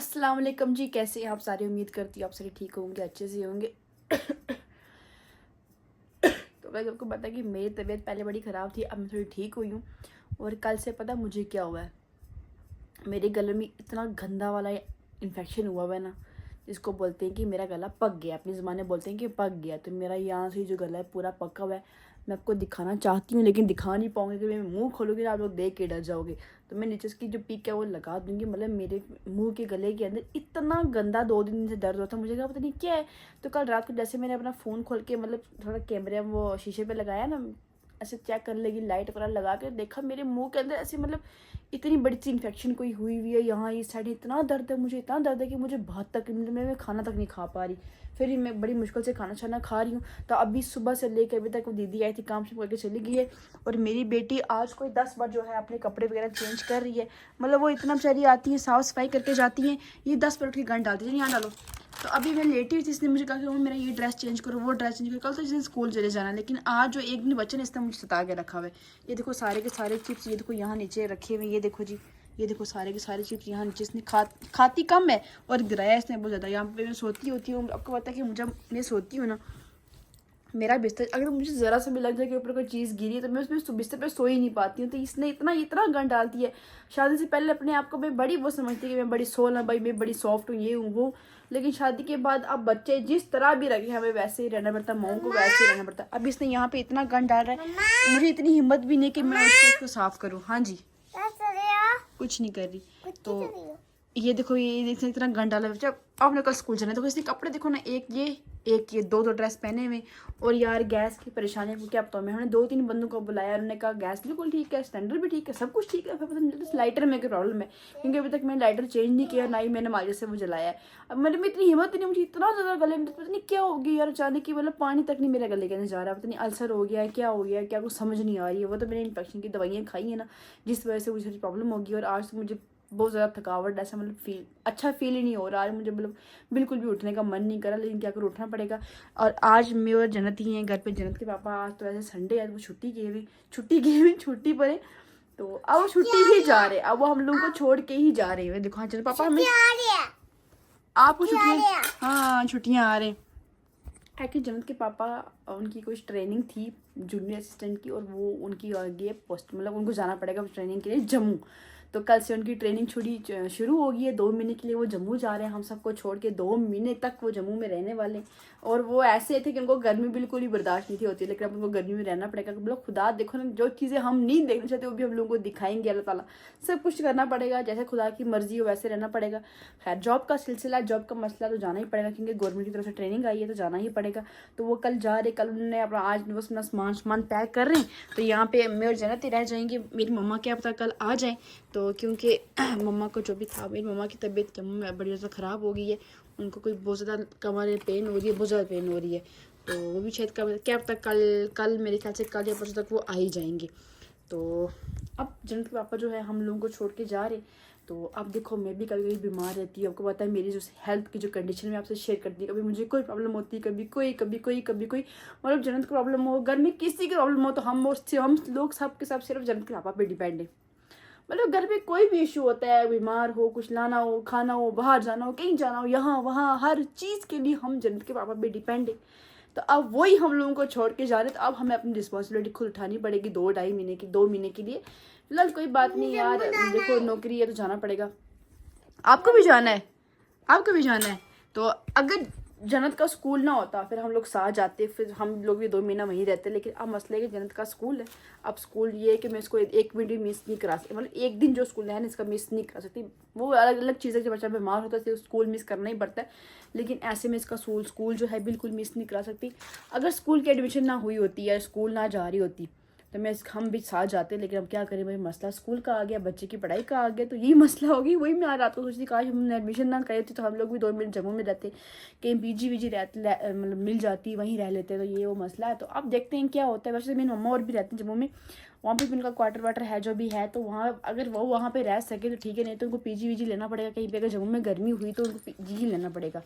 अस्सलाम वालेकुम जी। कैसे हैं आप सारे? उम्मीद करती हूँ आप सारे ठीक होंगे, अच्छे से होंगे। तो मैं आपको पता है कि मेरी तबीयत पहले बड़ी ख़राब थी, अब मैं थोड़ी ठीक हुई हूँ। और कल से पता मुझे क्या हुआ है, मेरे गले में इतना गंदा वाला इन्फेक्शन हुआ है ना, जिसको बोलते हैं कि मेरा गला पक गया। अपने ज़माने बोलते हैं कि पक गया। तो मेरा यहाँ से जो गला है पूरा पका हुआ है। मैं आपको दिखाना चाहती हूँ लेकिन दिखा नहीं पाऊँगी, कि मैं मुंह खोलूँगी ना आप लोग देख के डर जाओगे। तो मैं नीचे की जो पिक है वो लगा दूँगी। मतलब मेरे मुंह के गले के अंदर इतना गंदा 2 दिन से दर्द होता, मुझे क्या पता नहीं क्या है। तो कल रात को जैसे मैंने अपना फ़ोन खोल के मतलब थोड़ा कैमरे वो शीशे पे लगाया ना, ऐसे चेक करने लगी, लाइट वगैरह लगा के देखा मेरे मुंह के अंदर ऐसे मतलब इतनी बड़ी सी इन्फेक्शन कोई हुई हुई है। यहाँ इस साइड इतना दर्द है, मुझे इतना दर्द है कि मुझे बहुत तक मैं खाना तक नहीं खा पा रही। फिर ही मैं बड़ी मुश्किल से खाना छाना खा रही हूँ। तो अभी सुबह से लेकर अभी तक वो दीदी आई थी, काम से करके चली गई है। और मेरी बेटी आज कोई 10 बार जो है अपने कपड़े वगैरह चेंज कर रही है। मतलब वो इतना बेचारी आती है, साफ सफाई करके जाती हैं, ये 10 बार उठ के गंद डालती है, यहाँ डालो। तो अभी मैं लेटी हुई थी, इसने मुझे कहा कि मेरा ये ड्रेस चेंज करो, वो ड्रेस चेंज करो। कल तो इसने स्कूल चले जाना, लेकिन आज जो एक दिन बच्चे ने इसने मुझे सता के रखा हुआ है। ये देखो सारे के सारे चिप्स, ये देखो यहाँ नीचे रखे हुए, ये देखो जी, ये देखो सारे के सारे चिप्स यहाँ नीचे इसने खाती कम है और गिराया इसने बहुत ज़्यादा। यहाँ पे मैं सोती होती हूँ, आपको पता है कि जब मैं सोती हूँ ना, मेरा बिस्तर अगर मुझे ज़रा सा भी लग जाए कि ऊपर कोई चीज़ गिरी है तो मैं उसमें बिस्तर पे सो ही नहीं पाती हूँ। तो इसने इतना इतना गंद डालती है। शादी से पहले अपने आप को मैं बड़ी वो समझती है कि मैं बड़ी सोल ना भाई, मैं बड़ी सॉफ्ट हूँ, ये हूँ वो। लेकिन शादी के बाद अब बच्चे जिस तरह भी रखे हमें वैसे ही रहना पड़ता, माओ को वैसे ही रहना पड़ता। अब इसने यहाँ पे इतना गंद डाल रहा है, मुझे इतनी हिम्मत भी नहीं कि मैं उसको साफ करूँ। हाँ जी, कुछ नहीं कर रही। तो ये देखो, ये इतना गंद डाला बच्चा। आपने कल स्कूल जाना है, देखो इसने कपड़े देखो ना, एक ये दो ड्रेस पहने हुए। और यार गैस की परेशानी को क्या बताऊँ मैं, हमने 2-3 बंदों को बुलाया, उन्होंने कहा गैस बिल्कुल ठीक है, सिलेंडर भी ठीक है, सब कुछ ठीक है। फिर पता नहीं चलता लाइटर में क्या प्रॉब्लम है, क्योंकि अभी तक मैंने लाइटर चेंज नहीं किया, ना ही मैंने माजे से वो जलाया है। अब मेरे में इतनी हिम्मत नहीं, मुझे इतना ज़्यादा गले में पता नहीं क्या हो गया यार, अचानक की मतलब पानी तक नहीं मेरे गले के अंदर जा रहा। पता नहीं अल्सर हो गया है, क्या हो गया है, क्या कुछ समझ नहीं आ रही है। वो तो मैंने इन्फेक्शन की दवाइयाँ खाई है ना, जिस वजह से मुझे प्रॉब्लम होगी। और आज मुझे बहुत ज़्यादा थकावट, ऐसा मतलब अच्छा फील ही नहीं हो रहा है मुझे, मतलब बिल्कुल भी उठने का मन नहीं करा, लेकिन क्या करूँ, उठना पड़ेगा। और आज मेरे जन्नत ही हैं घर पे, जन्नत के पापा आज तो ऐसे संडे है, वो छुट्टी छुट्टी पर है। तो अब वो छुट्टी ही जा रहे, अब वो हम लोगों को छोड़ के ही जा रहे हैं। देखो हाँ, चलो पापा हमें आपको छुट्टियाँ, हाँ छुट्टियाँ आ रहे हैं। एक्चुअली जन्नत के पापा उनकी कुछ ट्रेनिंग थी जूनियर असिस्टेंट की, और वो उनकी आगे पोस्ट, मतलब उनको जाना पड़ेगा ट्रेनिंग के लिए जम्मू। तो कल से उनकी ट्रेनिंग शुरू हो गई है। 2 महीने के लिए वो जम्मू जा रहे हैं, हम सबको छोड़ के 2 महीने तक वो जम्मू में रहने वाले हैं। और वो ऐसे थे कि उनको गर्मी बिल्कुल ही बर्दाश्त नहीं थी होती, लेकिन अब उनको गर्मी में रहना पड़ेगा। मतलब खुदा देखो ना, जो चीज़ें हम नहीं देखना चाहते वो भी हम लोगों को दिखाएंगे अल्लाह ताला। सब कुछ करना पड़ेगा, जैसे खुदा की मर्जी हो वैसे रहना पड़ेगा। खैर जॉब का सिलसिला, जॉब का मसला तो जाना ही पड़ेगा, क्योंकि गवर्नमेंट की तरफ से ट्रेनिंग आई है तो जाना ही पड़ेगा। तो वो कल जा रहे, कल उन्होंने अपना आज बस अपना सामान पैक कर रहे हैं। तो यहाँ पे मैं और जन्नत ही रह जाएंगे, मेरी मम्मा क्या पता कल आ जाए। तो क्योंकि मम्मा को जो भी था, मेरी मम्मा की तबीयत जम्मू में बड़ी ज़्यादा ख़राब हो गई है, उनको कोई बहुत ज़्यादा कमर में पेन हो रही है, बहुत ज़्यादा पेन हो रही है। तो वो भी शायद क्या पता कल मेरे ख्याल से कल या परसों तक वो आ ही जाएंगे। तो अब जन्नत के पापा जो है हम लोगों को छोड़ के जा रहे। तो अब देखो मैं भी कभी कभी बीमार रहती हूँ, आपको पता है मेरी जो हेल्थ की जो कंडीशन मैं आपसे शेयर करती हूँ। कभी मुझे कोई प्रॉब्लम होती है, कभी कोई मतलब जन्नत की प्रॉब्लम हो, घर में किसी की प्रॉब्लम हो, तो हम लोग सब के सब सिर्फ जन्नत के पापा पे डिपेंड है। मतलब घर पे कोई भी इशू होता है, बीमार हो, कुछ लाना हो, खाना हो, बाहर जाना हो, कहीं जाना हो, यहाँ वहाँ हर चीज़ के लिए हम जन्नत के पापा पे डिपेंड है। तो अब वही हम लोगों को छोड़ के जा रहे, तो अब हमें अपनी रिस्पॉन्सिबिलिटी खुद उठानी पड़ेगी 2 महीने के लिए। फिलहाल कोई बात नहीं यार, देखो नौकरी है तो जाना पड़ेगा। आपको भी जाना है, आपको भी जाना है। तो अगर जन्नत का स्कूल ना होता फिर हम लोग साथ जाते, फिर हम लोग भी 2 महीना वहीं रहते। लेकिन अब मसले कि जन्नत का स्कूल है। अब स्कूल ये है कि मैं इसको 1 मिनट भी मिस नहीं करा सकती, मतलब एक दिन जो स्कूल है ना इसका मिस नहीं करा सकती। वो अलग अलग चीज़ है, जब बच्चा बीमार होता है तो स्कूल मिस करना ही पड़ता है। लेकिन ऐसे में इसका स्कूल जो है बिल्कुल मिस नहीं करा सकती। अगर स्कूल की एडमिशन ना हुई होती या स्कूल ना जा रही होती तो हम भी साथ जाते। लेकिन अब क्या करें भाई, मसला स्कूल का आ गया, बच्चे की पढ़ाई का आ गया, तो यही मसला होगी। वही मैं आज रात को सोचती काश हमने एडमिशन ना करे थे, तो हम लोग भी 2 मिनट जम्मू में रहते, कहीं पीजी वीजी मतलब मिल जाती, वहीं रह लेते। तो ये वो मसला है। तो अब देखते हैं क्या होता है। वैसे मेरी मम्मा और भी रहती हैं जम्मू में, वहाँ पे भी उनका क्वार्टर वाटर है जो भी है, तो वहाँ अगर वो वहाँ पे रह सके तो ठीक है, नहीं तो उनको पीजी वीजी लेना पड़ेगा कहीं पे। अगर जम्मू में गर्मी हुई तो उनको पीजी ही लेना पड़ेगा।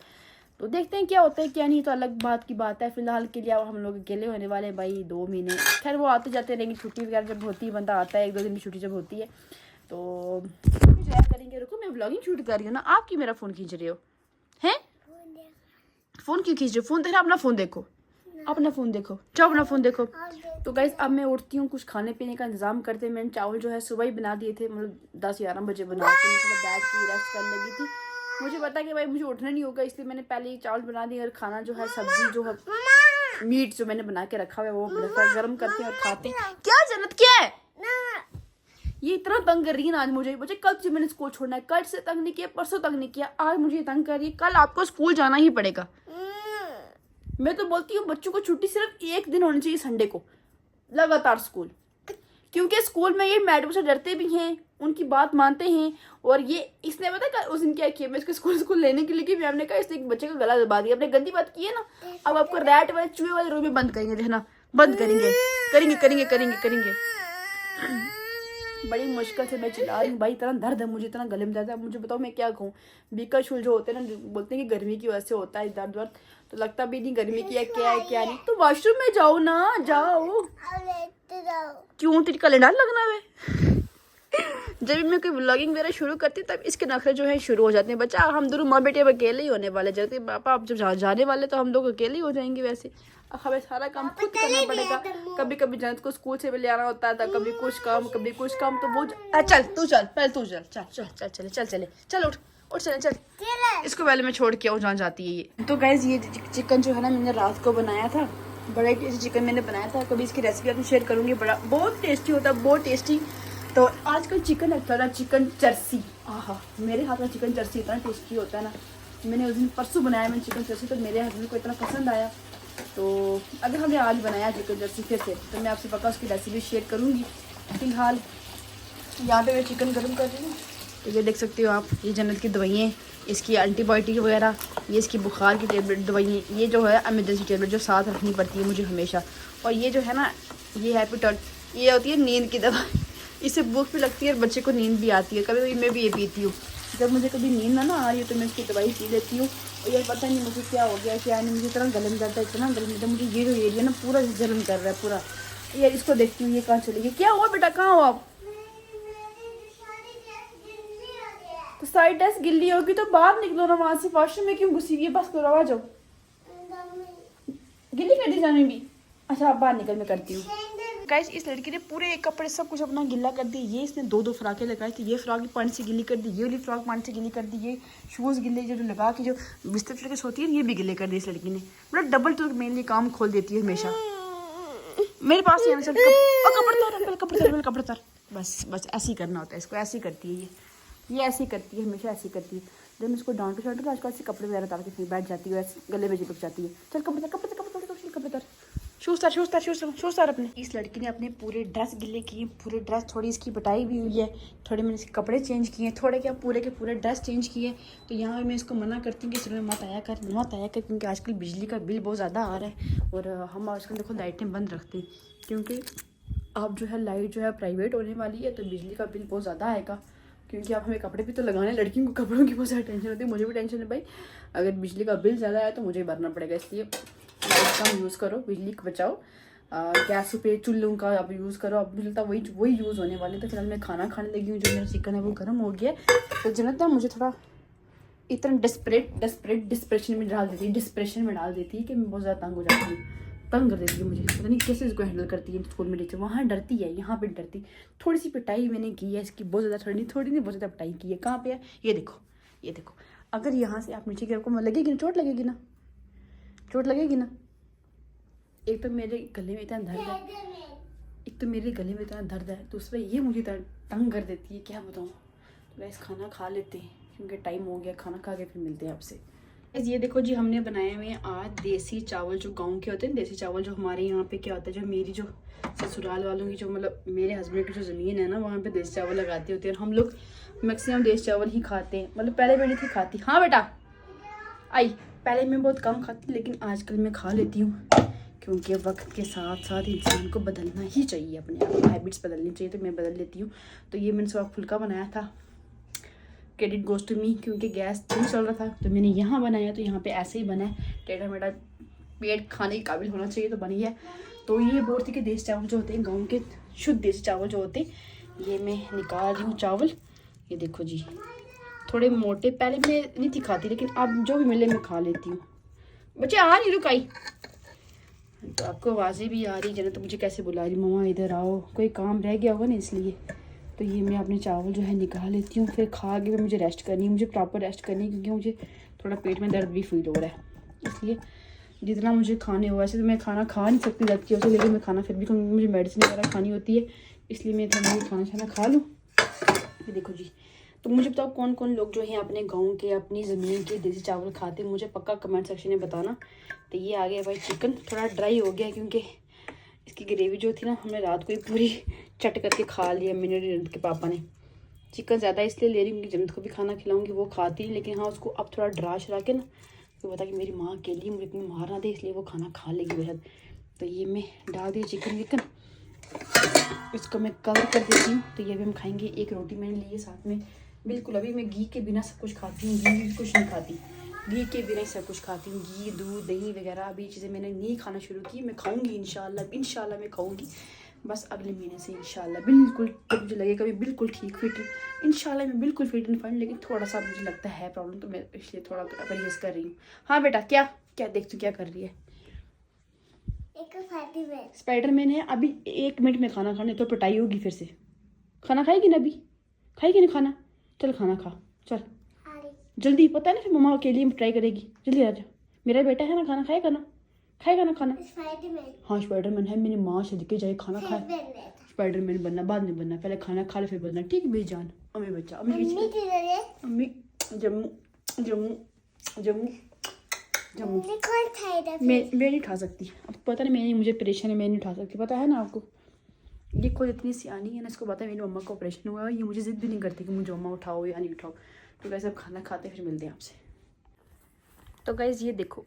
तो देखते हैं क्या होता है क्या नहीं, तो अलग बात की बात है। फिलहाल के लिए अब हम लोग अकेले होने वाले हैं भाई 2 महीने। खैर वो आते जाते रहेंगे, छुट्टी वगैरह जब होती है, बंदा आता है 1-2 दिन की छुट्टी जब होती है तो जाया करेंगे। रुको मैं व्लॉगिंग शूट कर रही हूँ ना, आप क्यों मेरा फ़ोन खींच रहे हो हैं? फ़ोन क्यों खींच रहे हो? फ़ोन देख रहे, अपना फ़ोन देखो, अपना फ़ोन देखो, जाओ अपना फ़ोन देखो। तो गाइस अब मैं उठती हूँ, कुछ खाने पीने का इंतज़ाम करते हैं। मैंने चावल जो है सुबह ही बना दिए थे, मतलब 10-11 बजे बना के मैं थोड़ा बैठ के रेस्ट करने लगी थी। मुझे पता कि भाई मुझे उठना नहीं होगा, इसलिए मैंने पहले ही चावल बना दिए और खाना जो है सब्जी जो है मीट जो मैंने बना के रखा हुआ है वो गर्म करते हैं और खाते हैं। क्या जन्नत क्या है? ये इतना तंग कर रही है ना आज मुझे कल से मैंने स्कूल छोड़ना है, कल से तंग नहीं किया, परसों तंग नहीं किया, आज मुझे तंग कर रही है। कल आपको स्कूल जाना ही पड़ेगा। मैं तो बोलती हूँ बच्चों को छुट्टी सिर्फ एक दिन होनी चाहिए, संडे को लगातार स्कूल, क्योंकि स्कूल में ये मैडम से डरते भी हैं, उनकी बात मानते हैं। और ये इसने पता उस दिन क्या किया, मैं इसको स्कूल लेने के लिए कि मैम ने कहा इसने एक बच्चे का गला दबा दिया, अपने गंदी बात की है ना, अब आपको रैट वाले चूहे वाले रूम में बंद करेंगे, देखना बंद करेंगे, करेंगे करेंगे करेंगे करेंगे। बड़ी मुश्किल से मैं चिल्ला रही हूँ भाई, इतना दर्द है मुझे, इतना गले में दर्द है, मुझे बताओ मैं क्या कहूँ। बीका शूल जो होते हैं ना, बोलते हैं कि गर्मी की वजह से होता है दर्द वर्द, तो लगता भी नहीं गर्मी की है क्या है क्या नहीं। तो वॉशरूम में जाओ ना, जाओ। क्यों तेरी कैलेंडर लगना है? जब भी मैं कोई व्लॉगिंग वगैरह शुरू करती तब इसके नखरे जो है शुरू हो जाते हैं। बच्चा हम दोनों माँ बेटे अब अकेले ही होने वाले, जैसे पापा आप जब जाने वाले तो हम लोग अकेले ही हो जाएंगे। वैसे अब हमें सारा काम खुद करना पड़ेगा। कभी कभी जन्नत को स्कूल से भी ले आना होता था, कभी कुछ काम तो वो चल तू चल, पहले तू चल, चल चल चल चले चल चले चल उठ चले चल, इसको पहले मैं छोड़ के आऊँ जहाँ जाती है ये। तो गाइस ये चिकन जो है ना मैंने रात को बनाया था, बड़ा टेस्टी चिकन मैंने बनाया था, कभी इसकी रेसिपी आपको शेयर करूँगी। बड़ा बहुत टेस्टी होता है, बहुत टेस्टी। तो आजकल चिकन लगता था चिकन जर्सी, आहा मेरे हाथ में चिकन जर्सी इतना टेस्टी होता है ना। मैंने उस दिन परसों बनाया मैंने चिकन जर्सी, तो मेरे हस्बैंड को इतना पसंद आया। तो अगर हमने आज बनाया चिकन जर्सी फिर से, तो मैं आपसे पक्का उसकी रेसिपी शेयर करूँगी। फिलहाल यहाँ पे मैं चिकन गर्म कर रही हूँ। तो ये देख सकते हो आप, ये जन्नत की दवाइयाँ, इसकी एंटीबायोटिक वगैरह, ये इसकी बुखार की टेबलेट दवाइयाँ, ये जो है एमरजेंसी टेबलेट जो साथ रखनी पड़ती है मुझे हमेशा। और ये जो है ना ये हैप्पीटॉट, ये होती है नींद की दवा, इससे भूख भी लगती है और बच्चे को नींद भी आती है। कभी कभी मैं भी ये पीती हूँ, जब मुझे कभी नींद ना आ रही है तो मैं इसकी दवाई पी लेती हूँ। और यार पता नहीं मुझे क्या हो गया क्या नहीं, मुझे इतना गले में दर्द है, इतना गले में दर्द, मुझे ये जो एरिया ना पूरा जलन कर रहा है पूरा। यार इसको देखती हूँ ये कहाँ चली गई, क्या हुआ बेटा, कहाँ हो आप? तो सारी ड्रेस गिल्ली होगी तो बाहर निकलो ना वहाँ से, वॉशरूम में क्यों घुसी हुई है? बस करो, आ जाओ, गिल्ली कर दी जाने भी। अच्छा आप बाहर निकल, मैं करती हूँ। गाइस इस लड़की ने पूरे कपड़े सब कुछ अपना गिल्ला कर दी। ये इसने 2-2 फ्राकें लगाई थी, ये फ्रॉक पानी से गिल्ली कर दी, ये वाली फ्रॉक पानी से गिल्ली कर दी, ये शूज़ गिल्ले जो लगा के जो बिस्तर पे सोती है ये भी गिल्ले कर दी इस लड़की ने। मतलब डबल टू मेनली काम खोल देती है हमेशा। मेरे पास ही कपड़े तार, बस ऐसे ही करना होता है इसको, ऐसे ही करती है ये ऐसे ही करती है, हमेशा ऐसे ही करती है। जब मैं इसको डांटू शांटू तो आजकल से कपड़े वगैरह तार के फिर बैठ जाती है, ऐसे गले में चिपक जाती है। चल कपड़े तार, शूज़ तार अपने। इस लड़की ने अपने पूरे ड्रेस गिले किए, पूरे ड्रेस, थोड़ी इसकी बटाई भी हुई है, थोड़े मैंने इसके कपड़े चेंज किए, थोड़े क्या पूरे के पूरे ड्रेस चेंज किए। तो यहाँ मैं इसको मना करती हूँ कि इसमें मत आया कर, क्योंकि आजकल बिजली का बिल बहुत ज़्यादा आ रहा है। और हम आजकल देखो लाइटें बंद रखते हैं, क्योंकि अब जो है लाइट जो है प्राइवेट होने वाली है, तो बिजली का बिल बहुत ज़्यादा आएगा। क्योंकि अब हमें कपड़े भी तो लगाने, लड़कियों को कपड़ों की बहुत ज़्यादा टेंशन होती है, मुझे भी टेंशन है भाई। अगर बिजली का बिल ज़्यादा आया तो मुझे भरना पड़ेगा, इसलिए लाइट कम यूज़ करो, बिजली को बचाओ। गैस पे चूल्हों का अब यूज़ करो, अब मिलता वही यूज़ होने वाले। तो फिलहाल मैं खाना खाने लगी हूँ, जो मेरा चिकन है वो गर्म हो गया। तो जन्नत ना मुझे थोड़ा इतना डिस्प्रेशन में डाल देती है कि मैं बहुत ज़्यादा तंग हो जाती हूँ, तंग कर देती है मुझे। पता नहीं कैसे इसको हैंडल करती है स्कूल में टीचर, वहाँ डरती है, यहाँ पे डरती। थोड़ी सी पिटाई मैंने की है इसकी, बहुत ज़्यादा थोड़ी नहीं बहुत ज़्यादा पिटाई की है। कहाँ पे है ये देखो, अगर यहाँ से आप नीचे गिर को लगेगी ना, चोट लगेगी ना। एक तो मेरे गले में इतना दर्द है, दूसरा ये मुझे तंग कर देती है, क्या बताऊँ। तो गाइस खाना खा लेते हैं क्योंकि टाइम हो गया, खाना खा के फिर मिलते हैं आपसे। ये देखो जी, हमने बनाए हुए हैं आज देसी चावल, जो गांव के होते हैं देसी चावल। जो हमारे यहाँ पे क्या होता है, जो मेरी जो ससुराल वालों की जो मतलब मेरे हस्बैंड की जो ज़मीन है ना, वहाँ पे देसी चावल लगाते होते हैं। हम लोग मैक्सिमम देसी चावल ही खाते हैं, मतलब पहले मैं नहीं थी खाती। हाँ बेटा आई, पहले मैं बहुत कम खाती, लेकिन आजकल मैं खा लेती हूँ, क्योंकि वक्त के साथ साथ इंसान को बदलना ही चाहिए, अपने आप हैबिट्स बदलनी चाहिए। तो मैं बदल लेती हूँ। तो ये मैंने सुबह फुल्का बनाया था, क्रेडिट गोज़ टू मी, क्योंकि गैस नहीं चल रहा था तो मैंने यहाँ बनाया। तो यहाँ पे ऐसे ही बना है, टेढ़ा मेढ़ा, पेट खाने के काबिल होना चाहिए तो बनी है। तो ये बोलती कि देसी चावल जो होते हैं गाँव के शुद्ध देसी चावल जो होते हैं, ये मैं निकाल रही हूँ चावल। ये देखो जी, थोड़े मोटे, पहले मैं नहीं थी खाती लेकिन अब जो भी मिले मैं खा लेती हूँ। बच्चे आ नहीं रुकाई, तो आपको आवाज़ें भी आ रही है ना, तो मुझे कैसे बुला रही मम्मा इधर आओ, कोई काम रह गया होगा ना इसलिए। तो ये मैं अपने चावल जो है निकाल लेती हूँ, फिर खा के फिर मुझे रेस्ट करनी है, मुझे प्रॉपर रेस्ट करनी है क्योंकि मुझे थोड़ा पेट में दर्द भी फील हो रहा है। इसलिए जितना मुझे खाने हो, वैसे तो मैं खाना खा नहीं सकती लगती है, लेकिन मैं खाना फिर भी खाऊंगी, मुझे मेडिसिन वगैरह खानी होती है, इसलिए मैं थोड़ा खाना छाना खा लूँ। ये देखो जी, तो मुझे बताओ कौन कौन लोग जो हैं अपने गांव के, अपनी ज़मीन के देसी चावल खाते हैं, मुझे पक्का कमेंट सेक्शन में बताना। तो ये आ गया भाई चिकन, थोड़ा ड्राई हो गया क्योंकि इसकी ग्रेवी जो थी ना, हमने रात को ही पूरी चट करके खा लिया, मैंने जन्नत के पापा ने। चिकन ज़्यादा इसलिए ले रही हूँ क्योंकि जन्नत को भी खाना खिलाऊंगी, वो खाती नहीं, लेकिन हाँ उसको अब थोड़ा ड्रा शरा के ना, तो बता कि मेरी माँ के लिए मुझे इतनी मार ना दे, इसलिए वो खाना खा लेगी बेहद। तो ये मैं डाल दी चिकन विकन, इसको मैं कवर कर देती हूँ। तो ये भी हम खाएंगे। एक रोटी मैंने ली है साथ में, बिल्कुल अभी मैं घी के बिना सब कुछ खाती हूँ, घी भी कुछ नहीं खाती, घी के बिना ही सब कुछ खाती हूँ। घी, दूध, दही वगैरह अभी चीज़ें मैंने नहीं खाना शुरू की, मैं खाऊंगी इंशाल्लाह मैं खाऊंगी, बस अगले महीने से इंशाल्लाह। बिल्कुल जब मुझे लगे कभी बिल्कुल ठीक फिट, इंशाल्लाह मैं बिल्कुल फिट एंड फाइन, लेकिन थोड़ा सा मुझे लगता है प्रॉब्लम, तो मैं इसलिए थोड़ा परहेज कर रही हूँ। हाँ बेटा, क्या क्या देखती हूँ क्या कर रही है? स्पाइडरमैन है। अभी 1 मिनट में खाना खाने तो पिटाई होगी फिर से। खाना खाएगी ना अभी? खाएगी ना खाना? चल खाना खा, चल जल्दी, पता है ना फिर मम्मा के लिए ट्राई करेगी, जल्दी आ जा। मेरा बेटा है ना, खाना खाएगा ना, खाएगा ना खाना? हाँ स्पाइडरमैन है, मेरी माँ से के जाए खाना खाए। स्पाइडरमैन बनना बाद में बनना, पहले खाना खा ले फिर बनना, ठीक है बेजान। अम्मी बच्चा, अम्मी जम्मू जम्मू जम्मू जम्मू। मैं नहीं उठा सकती, अब पता नहीं, मैं मुझे परेशान है, मैं नहीं उठा सकती, पता है ना आपको। ये खुद इतनी सियानी है ना, इसको पता है मेरी मम्मा को ऑपरेशन हुआ है, ये मुझे जिद भी नहीं करती कि मुझे मम्मा उठाओ या नहीं उठाओ। तो वैसे अब खाना खाते फिर मिलते हैं आपसे। तो गाइज़ ये देखो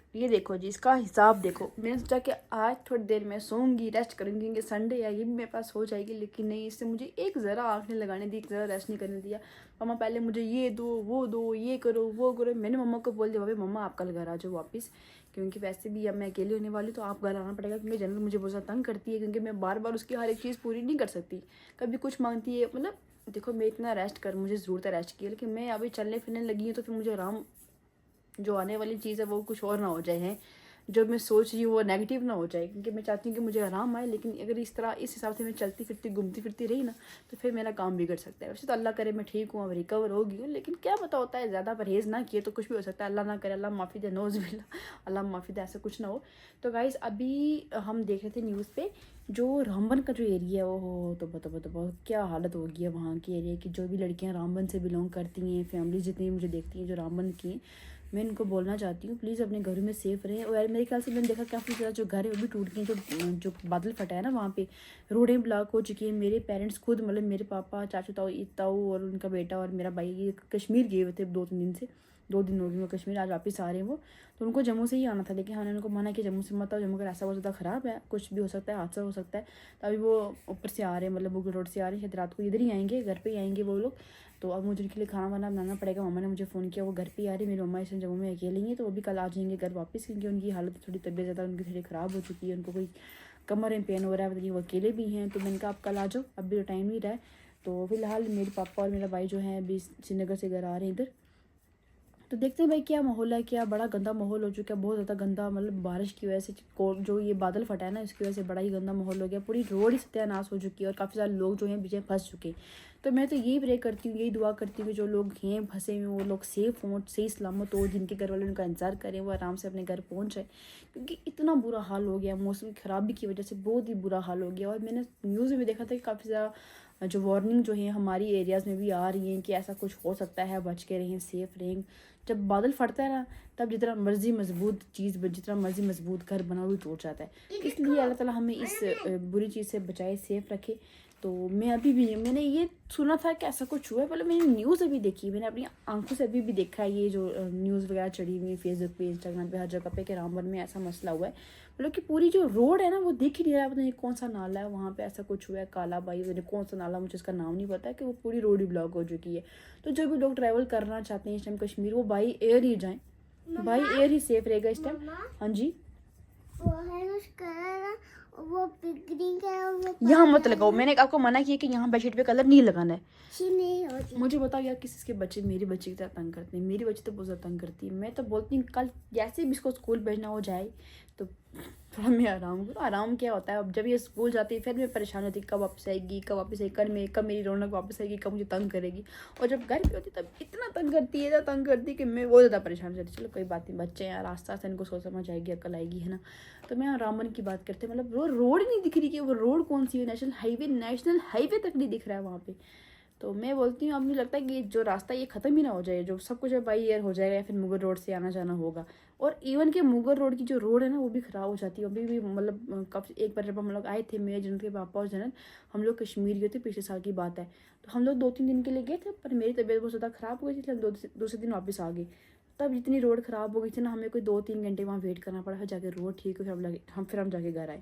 जी, इसका हिसाब देखो। मैंने सोचा कि आज थोड़ी देर में सोऊंगी, रेस्ट करूंगी क्योंकि संडे है, ये भी मेरे पास हो जाएगी, लेकिन नहीं, इससे मुझे एक ज़रा आँख नहीं लगाने दी, एक ज़रा रेस्ट नहीं करने दिया। मम्मा पहले मुझे ये दो, ये करो वो करो। मैंने मम्मा को बोल दिया, भाभी मम्मा आप कल घर आ जाओ वापस, क्योंकि वैसे भी अब मैं अकेली होने वाली, तो आप घर आना पड़ेगा, क्योंकि जनरल मुझे बहुत ज़्यादा तंग करती है, क्योंकि मैं बार बार उसकी हर एक चीज़ पूरी नहीं कर सकती, कभी कुछ मांगती है। मतलब देखो, मैं इतना रेस्ट कर, मुझे ज़रूरत है रेस्ट की, लेकिन मैं अभी चलने फिरने लगी हूँ, तो फिर मुझे आराम, जो आने वाली चीज़ है वो कुछ और ना हो जाए है, जो मैं सोच रही हूँ वो नेगेटिव ना हो जाए, क्योंकि मैं चाहती हूँ कि मुझे आराम आए, लेकिन अगर इस तरह इस हिसाब से मैं चलती फिरती घूमती फिरती रही ना, तो फिर मेरा काम बिगड़ सकता है। वैसे तो अल्लाह करे मैं ठीक हूँ, अब रिकवर हो गई हूँ, लेकिन क्या पता होता है, ज़्यादा परहेज़ ना किए तो कुछ भी हो सकता है। अल्लाह ना करे, अल्लाह माफ़ी दे, नौज़ बिल्ला, अल्लाह माफ़ी दे, ऐसा कुछ ना हो। तो गाइज़ अभी हम देख रहे थे न्यूज़ पे, जो रामबन का जो एरिया है वो, तो बहुत क्या हालत हो गई है वहाँ के एरिया की। जो भी लड़कियाँ रामबन से बिलोंग करती हैं, फैमिली जितनी मुझे देखती हैं जो रामबन की, मैं इनको बोलना चाहती हूँ प्लीज़ अपने घरों में सेफ़ रहें। और मेरे ख्याल से मैंने देखा काफ़ी ज़्यादा जो घर है वो भी टूट गए, जो बादल फटा है ना वहाँ पे, रोडें ब्लॉक हो चुकी हैं। मेरे पेरेंट्स खुद, मतलब मेरे पापा, चाचू ताऊ और उनका बेटा और मेरा भाई, ये कश्मीर गए हुए थे 2-3 दिन से, 2 दिन हो गए कश्मीर, आज वापस आ रहे हैं वो। तो उनको जम्मू से ही आना था, लेकिन हमने उनको मना किया जम्मू से मत आओ, जम्मू का रास्ता बहुत ज़्यादा ख़राब है, कुछ भी हो सकता है, हादसा हो सकता है। तो अभी वो ऊपर से आ रहे हैं, मतलब बुगल रोड से आ रहे हैं, शायद रात को इधर ही आएंगे, घर पे ही आएंगे वो लोग। तो अब मुझे उनके लिए खाना वाना बनाना पड़ेगा। मम्मा ने मुझे फ़ोन किया, वो घर पे आ रही, मेरी मम्मा इस जम्मू में अकेले हैं, तो वो भी कल आ जाएंगे घर वापस, क्योंकि उनकी हालत थोड़ी तबीयत ज़्यादा उनकी थोड़ी ख़राब हो चुकी है, उनको कोई कमर में पेन हो रहा है, बताइए वो अकेले भी हैं। तो मैंने कहा आप कल आ जाओ, अब भी तो टाइम नहीं रहा है। तो फिलहाल मेरे पापा और मेरा भाई जो है अभी श्रीनगर से घर आ रहे हैं इधर। तो देखते हैं भाई क्या माहौल है, क्या बड़ा गंदा माहौल हो चुका है, बहुत ज़्यादा गंदा, मतलब बारिश की वजह से जो ये बादल फटा है ना, इसकी वजह से बड़ा ही गंदा माहौल हो गया, पूरी रोड ही सत्यानाश हो चुकी है, और काफ़ी सारे लोग जो हैं पीछे फंस चुके हैं। तो मैं तो यही प्रे करती हूँ, यही दुआ करती हूँ कि जो लोग हैं फंसे हुए, वो लोग सेफ़ हों, सही सलामत हो, जिनके घर वाले उनका इंतज़ार करें, वो आराम से अपने घर पहुँच जाए, क्योंकि इतना बुरा हाल हो गया मौसम की ख़राबी की वजह से, बहुत ही बुरा हाल हो गया। और मैंने न्यूज़ में देखा था कि काफ़ी ज़्यादा जो वार्निंग जो है हमारी एरियाज़ में भी आ रही हैं कि ऐसा कुछ हो सकता है, बच के रहें, सेफ़ रहें। जब बादल फटता है ना, तब जितना मर्जी मजबूत घर बना भी टूट जाता है। इसलिए अल्लाह ताला हमें इस बुरी चीज़ से बचाए, सेफ़ रखे। तो मैं अभी भी, मैंने ये सुना था कि ऐसा कुछ हुआ है, पहले मैंने न्यूज़ अभी देखी, मैंने अपनी आंखों से अभी भी देखा है, ये जो न्यूज़ वगैरह चढ़ी हुई फेसबुक पे, इंस्टाग्राम पे, हर जगह पे कि रामबन में ऐसा मसला हुआ है। मतलब कि पूरी जो रोड है ना वो दिख ही नहीं रहा है, पता नहीं कौन सा नाला है वहाँ पे, ऐसा कुछ हुआ है, काला बाई पता नहीं कौन सा नाला, मुझे इसका नाम नहीं पता है, कि वो पूरी रोड ही ब्लॉक हो चुकी है। तो जो भी लोग ट्रैवल करना चाहते हैं इस टाइम कश्मीर, वो बाई एयर ही जाएँ, बाई एयर ही सेफ रहेगा इस टाइम। हाँ जी वो है उसका ना, वो पिकनिक है और वो यहाँ मत लगाओ, मैंने आपको मना किया कि यहाँ बेडशीट पे कलर नहीं लगाना है। अच्छी नहीं होती। मुझे बताओ यार, किसी के बच्चे मेरी बच्ची की तरह तंग करते हैं? मेरी बच्ची तो बहुत ज़्यादा तंग करती है। मैं तो बोलती हूँ कल जैसे भी इसको स्कूल भेजना हो जाए तो थोड़ा मैं आराम करूँ। आराम क्या होता है, अब जब ये स्कूल जाती है फिर मैं परेशान होती कब वापस आएगी, कब वापस आएगी, कब मेरी रौनक वापस आएगी, कब मुझे तंग करेगी। और जब घर पे होती तब इतना तंग करती है, इतना तंग करती है कि मैं बहुत ज़्यादा परेशान रहती। चलो कोई बात नहीं, बच्चे हैं यार, आस्ते आस्ते इनको सोच समझ आएगी, अकल आएगी, है ना। तो मैं रामन की बात करते, मतलब वो रोड नहीं दिख रही कि वो रोड कौन सी है, नेशनल हाईवे तक नहीं दिख रहा है वहाँ पे। तो मैं बोलती हूँ, अब नहीं लगता कि जो रास्ता ये ख़त्म ही ना हो जाए, जो सब कुछ बाई एयर हो जाएगा या फिर मुगल रोड से आना जाना होगा। और इवन के मुगल रोड की जो रोड है ना वो भी ख़राब हो जाती है अभी भी। मतलब कब एक बार जब हम लोग आए थे, मेरे जनरल के पापा और जनरल, हम लोग कश्मीर गए थे, पिछले साल की बात है। तो हम लोग 2-3 दिन के लिए गए थे, पर मेरी तबीयत बहुत ज़्यादा ख़राब हो गई थी, इसलिए हम दूसरे दिन वापस आ गए। तब जितनी रोड ख़राब हो गई थी ना, हमें कोई 2-3 घंटे वहाँ वेट करना पड़ा, फिर जाके रोड ठीक हो, फिर हम जाके घर आए।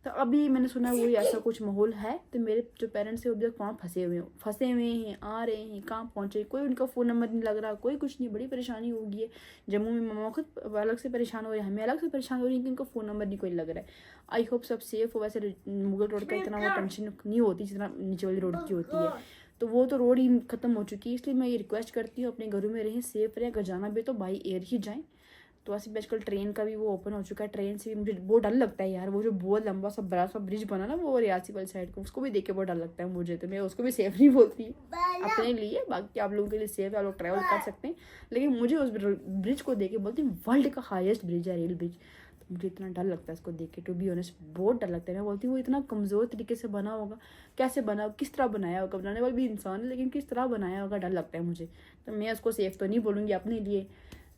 तो अभी मैंने सुना वही ऐसा कुछ माहौल है। तो मेरे जो पेरेंट्स हैं वो भी वहाँ फंसे हुए हैं, आ रहे हैं, कहाँ पहुँचे, कोई उनका फ़ोन नंबर नहीं लग रहा, कोई कुछ नहीं। बड़ी परेशानी हो गई है। जम्मू में मम्मा खुद अलग से परेशान हो रही है, हमें अलग से परेशान हो रही है कि उनका फ़ोन नंबर नहीं कोई लग रहा है। आई होप सब सेफ़ हो। वैसे मुगल रोड का इतना वो टेंशन नहीं होती जितना नीचे वाली रोड की होती है। तो वो तो रोड ही ख़त्म हो चुकी है, इसलिए मैं ये रिक्वेस्ट करती हूँ अपने घरों में रहें, सेफ़ रहें। अगर जाना भी तो बाई एयर ही जाएँ। तो ऐसे भी आजकल ट्रेन का भी वो ओपन हो चुका है, ट्रेन से भी मुझे बहुत डर लगता है यार। वो जो बहुत लंबा सा बड़ा सा ब्रिज बना ना वो रियासी वाली साइड को, उसको भी देख के बहुत डर लगता है मुझे। तो मैं उसको भी सेफ नहीं बोलती अपने लिए, बाकी आप लोगों के लिए सेफ है, आप लोग ट्रैवल कर सकते हैं। लेकिन मुझे उस ब्रिज को देख के बोलती हूँ वर्ल्ड का हाईएस्ट ब्रिज है, रेल ब्रिज। तो मुझे इतना डर लगता है इसको देख के, टू बी ऑनेस्ट बहुत डर लगता है। मैं बोलती हूँ वो इतना कमज़ोर तरीके से बना होगा, कैसे बना, किस तरह बनाया होगा। बनाने वाला भी इंसान है, लेकिन किस तरह बनाया होगा, डर लगता है मुझे। तो मैं उसको सेफ तो नहीं बोलूँगी अपने लिए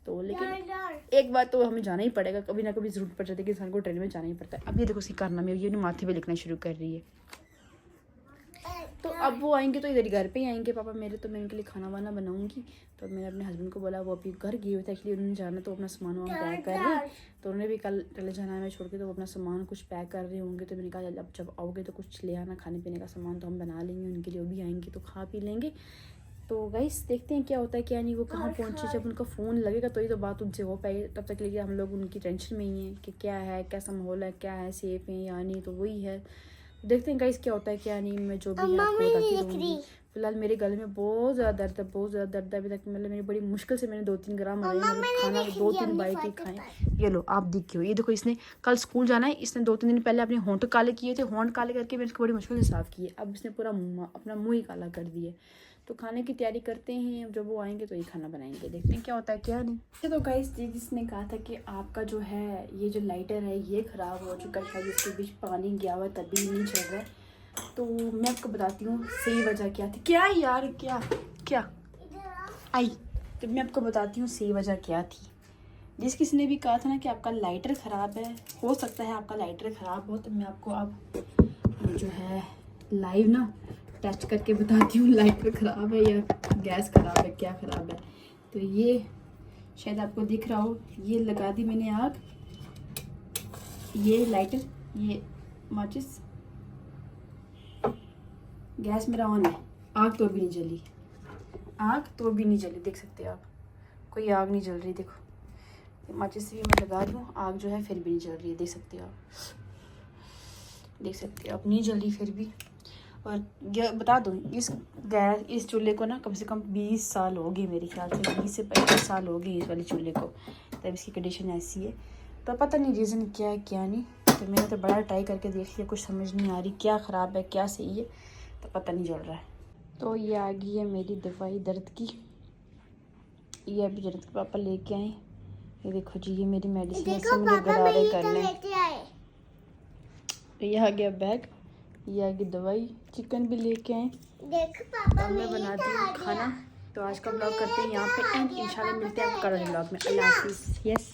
तो, लेकिन एक बात तो हमें जाना ही पड़ेगा, कभी ना कभी ज़रूरत पड़ जाती है कि इंसान को ट्रेन में जाना ही पड़ता है। अब ये देखो उसकी कारनामे ये माथे पे लिखना शुरू कर रही है। तो अब वो आएंगे तो इधर घर पे ही आएंगे पापा मेरे। तो मैं इनके लिए खाना वाना बनाऊंगी। तो मैंने अपने हस्बैंड को बोला, वो अभी घर गए हुए थे एक्चुअली, उन्होंने जाना तो अपना सामान वहाँ पैक कर रहे हैं। तो उन्होंने भी कल चले जाना है मैं छोड़ के, तो वो अपना सामान कुछ पैक कर रहे होंगे। तो मैंने कहा अब जब आओगे तो कुछ ले आना, खाने पीने का सामान तो हम बना लेंगे उनके लिए, वो भी आएंगे तो खा पी लेंगे। तो गाइस देखते हैं क्या होता है क्या नहीं, वो कहाँ पहुँचे। जब उनका फ़ोन लगेगा तो ही तो बात उनसे हो पाएगी। तब तक के लिए हम लोग उनकी टेंशन में ही हैं कि क्या है, कैसा माहौल है, क्या है, सेफ है या नहीं। तो वही है, देखते हैं गाइस क्या होता है क्या नहीं। मैं जो भी है आपको बताती रहूँगी। फिलहाल मेरे गले में बहुत ज़्यादा दर्द है, बहुत ज़्यादा दर्द है अभी तक। मतलब मेरी बड़ी मुश्किल से मैंने 2-3 ग्राम खाना 2-3 बाइट ही खाए। ये लो आप देखियो, ये देखो इसने कल स्कूल जाना है, इसने 2-3 दिन पहले अपने होंठ काले किए थे, होंठ काले करके मैंने इसको बड़ी मुश्किल से साफ़ किए। अब इसने पूरा अपना मुँह ही काला कर दिया। तो खाने की तैयारी करते हैं, जब वो आएंगे तो ये खाना बनाएंगे, देखते हैं क्या होता है क्या नहीं। तो गाइस जिसने कहा था कि आपका जो है ये जो लाइटर है ये ख़राब हो चुका है, शायद इसके बीच पानी गया हुआ तभी नहीं चल रहा है। तो मैं आपको बताती हूँ सही वजह क्या थी। क्या यार क्या आई, तो मैं आपको बताती हूँ सही वजह क्या थी। जिस किसी ने भी कहा था ना कि आपका लाइटर ख़राब है, हो सकता है आपका लाइटर ख़राब हो, तो मैं आपको अब जो है लाइव ना टेस्ट करके बताती हूँ लाइटर ख़राब है या गैस ख़राब है, क्या ख़राब है। तो ये शायद आपको दिख रहा हो, ये लगा दी मैंने आग, ये लाइटर, ये माचिस, गैस मेरा ऑन है, आग तो भी नहीं जली, आग तो भी नहीं जली, देख सकते हो आप, कोई आग नहीं जल रही। देखो माचिस भी मैं लगा दूँ, आग जो है फिर भी नहीं जल रही है, देख सकते हो आप, देख सकते हो आप, नहीं जल रही फिर भी। और बता दूँ इस चूल्हे को ना कम से कम 20 साल हो गए, मेरे ख्याल से 20 से 25 साल हो गए इस वाले चूल्हे को। तब इसकी कंडीशन ऐसी है, तो पता नहीं रीज़न क्या है क्या नहीं। तो मैंने तो बड़ा ट्राई करके देख लिया, कुछ समझ नहीं आ रही क्या ख़राब है क्या सही है, तो पता नहीं चल रहा है। तो ये आ गई है मेरी दवाई दर्द की, ये अभी जनरल के पापा लेके आए। ये देखो जी, ये मेरी मेडिसिन से मुझे गरारे करने। ये आ गया बैग, ये आ गई दवाई, चिकन भी लेके आए। अब मैं बनाती हूँ खाना। तो आज का ब्लॉग करते हैं यहाँ पे एंड, इंशाल्लाह मिलते हैं कल वाले ब्लॉग में। अल्लाह हाफिज़। यस।